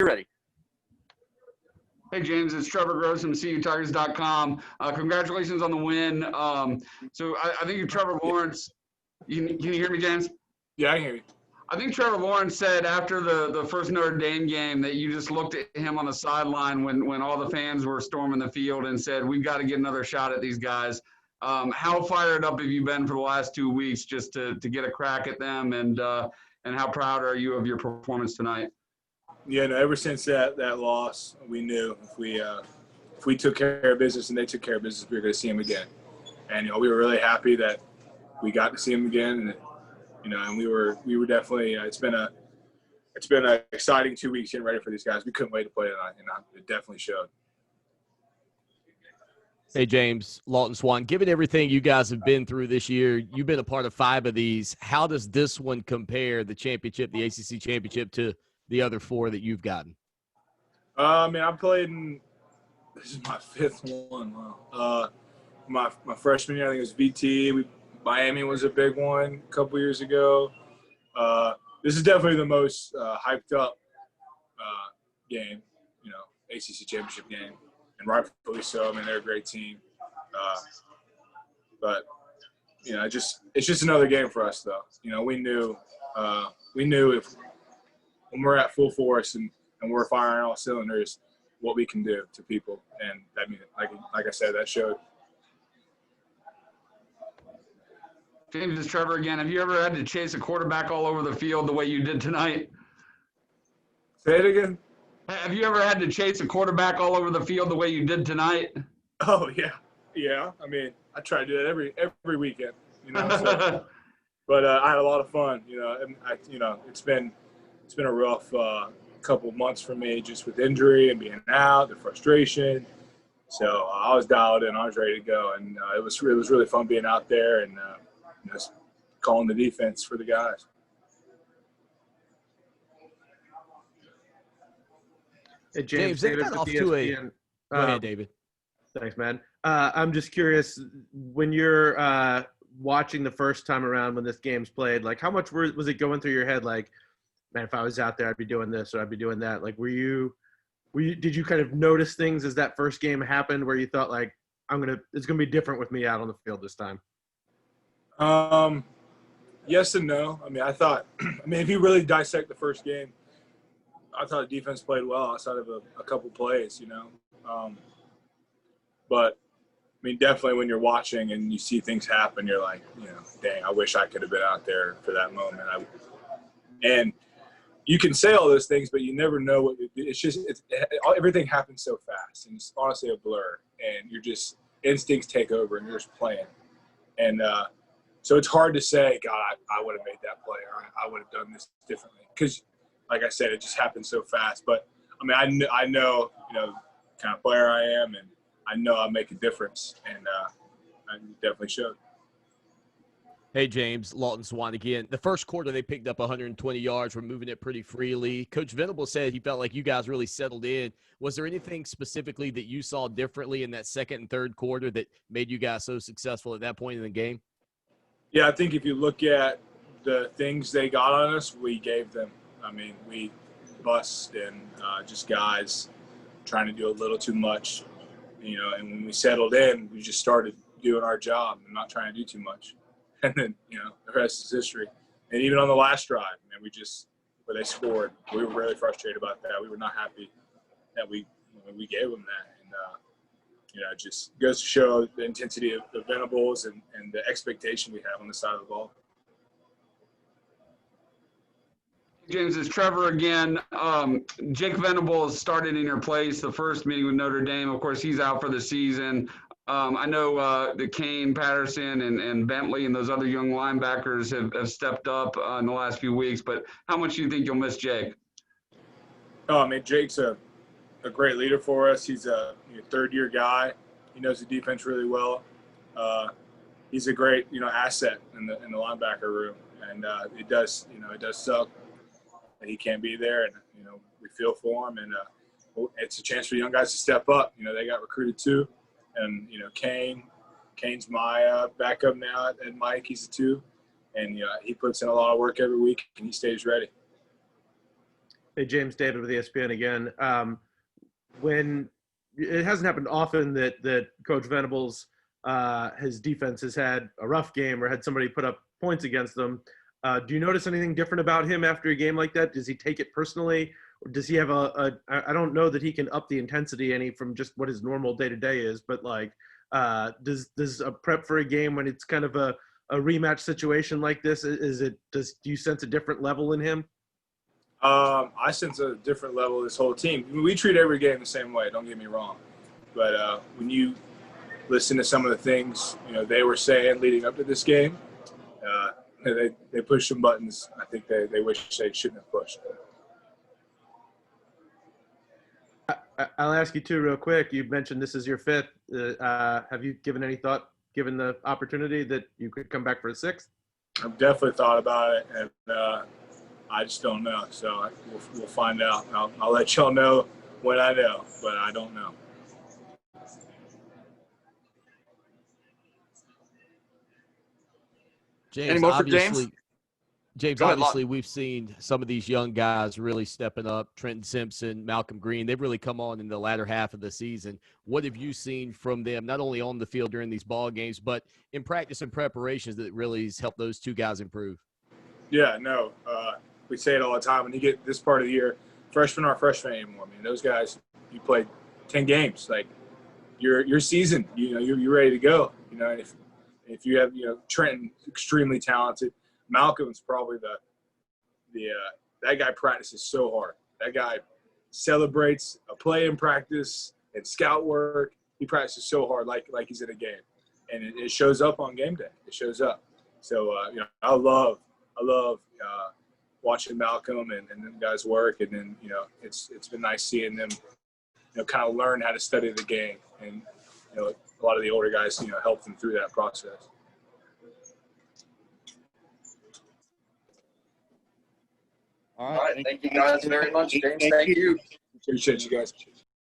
you're ready. Hey, James, it's Trevor Gross from CUTigers.com. Congratulations on the win. So I think Trevor Lawrence, can you hear me, James? Yeah, I can hear you. I think Trevor Lawrence said after the first Notre Dame game that you just looked at him on the sideline when all the fans were storming the field and said, we've got to get another shot at these guys. How fired up have you been for the last 2 weeks just to get a crack at them, and how proud are you of your performance tonight? Yeah, no, ever since that loss, we knew if we took care of business and they took care of business, we were going to see them again. And we were really happy that we got to see them again. And and we were definitely. It's been an exciting 2 weeks getting ready for these guys. We couldn't wait to play tonight, and it definitely showed. Hey, James, Lawton Swan, given everything you guys have been through this year, you've been a part of 5 of these. How does this one compare, the championship, the ACC championship, to the other 4 that you've gotten? I mean, I played in – this is my 5th one. Wow. My freshman year, I think it was VT. Miami was a big one a couple years ago. This is definitely the most hyped up game, ACC championship game, and rightfully so. I mean, they're a great team. But it's just another game for us, though. We knew if when we're at full force and we're firing all cylinders, what we can do to people, and I mean, like I said, that showed. James, it's Trevor again. Have you ever had to chase a quarterback all over the field the way you did tonight? Say it again. Have you ever had to chase a quarterback all over the field the way you did tonight? Oh yeah. I mean, I try to do that every weekend. So, but I had a lot of fun. And it's been a rough couple months for me, just with injury and being out, the frustration. So I was dialed in. I was ready to go, and it was really fun being out there and just calling the defense for the guys. Hey, James, they David got with off to ESPN. Go ahead, David. Thanks, man. I'm just curious, when you're watching the first time around when this game's played, like how much was it going through your head? Like, man, if I was out there, I'd be doing this or I'd be doing that. Like, did you kind of notice things as that first game happened where you thought like, it's gonna be different with me out on the field this time? Yes and no. I mean, if you really dissect the first game, I thought the defense played well outside of a couple plays, but I mean, definitely when you're watching and you see things happen, you're like, dang, I wish I could have been out there for that moment. And you can say all those things, but you never know what everything happens so fast, and it's honestly a blur, and instincts take over, and you're just playing, and so it's hard to say, God, I would have made that play, or I would have done this differently, because, like I said, it just happens so fast. But I mean, I know kind of player I am, and I know I make a difference, and I definitely showed. Hey, James, Lawton Swan again. The first quarter, they picked up 120 yards. We're moving it pretty freely. Coach Venable said he felt like you guys really settled in. Was there anything specifically that you saw differently in that second and third quarter that made you guys so successful at that point in the game? Yeah, I think if you look at the things they got on us, we gave them. I mean, we bust and just guys trying to do a little too much, and when we settled in, we just started doing our job and not trying to do too much. And then, the rest is history. And even on the last drive, man, where they scored, we were really frustrated about that. We were not happy that we gave them that. And, it just goes to show the intensity of the Venables and the expectation we have on the side of the ball. James, it's Trevor again. Jake Venables started in your place the first meeting with Notre Dame. Of course, he's out for the season. I know the Kane, Patterson, and Bentley and those other young linebackers have stepped up in the last few weeks, but how much do you think you'll miss Jake? Oh, I mean, Jake's a great leader for us. He's a third-year guy. He knows the defense really well. He's a great, asset in the linebacker room, and it does suck that he can't be there, and we feel for him, and it's a chance for young guys to step up. They got recruited too. And, Kane's my backup now, and Mike, he's a 2. And, he puts in a lot of work every week, and he stays ready. Hey, James David with ESPN again. When it hasn't happened often that Coach Venables, his defense has had a rough game or had somebody put up points against them. Do you notice anything different about him after a game like that? Does he take it personally? Or does he have I don't know that he can up the intensity any from just what his normal day-to-day is, but like, does a prep for a game when it's kind of a rematch situation like this, do you sense a different level in him? I sense a different level of this whole team. I mean, we treat every game the same way, don't get me wrong. But when you listen to some of the things, they were saying leading up to this game, they pushed some buttons I think they wish they shouldn't have pushed. I'll ask you too real quick. You mentioned this is your fifth. Have you given any thought, given the opportunity, that you could come back for a sixth? I've definitely thought about it, and I just don't know. So we'll find out. I'll let y'all know when I know, but I don't know. James, Any more for obviously, James, Go ahead, obviously, we've seen some of these young guys really stepping up. Trenton Simpson, Malcolm Green, they've really come on in the latter half of the season. What have you seen from them, not only on the field during these ball games, but in practice and preparations that really has helped those two guys improve? Yeah, no. We say it all the time. When you get this part of the year, freshmen aren't freshmen anymore. I mean, those guys, you played 10 games. Like, you're seasoned. You're ready to go. And if you have, Trenton, extremely talented. Malcolm's probably that guy practices so hard. That guy celebrates a play in practice and scout work. He practices so hard, like he's in a game, and it shows up on game day. It shows up. So I love watching Malcolm and them guys work, and then it's been nice seeing them kind of learn how to study the game, and a lot of the older guys help them through that process. All right. Thank you guys very much, James. Thank you. Appreciate you guys.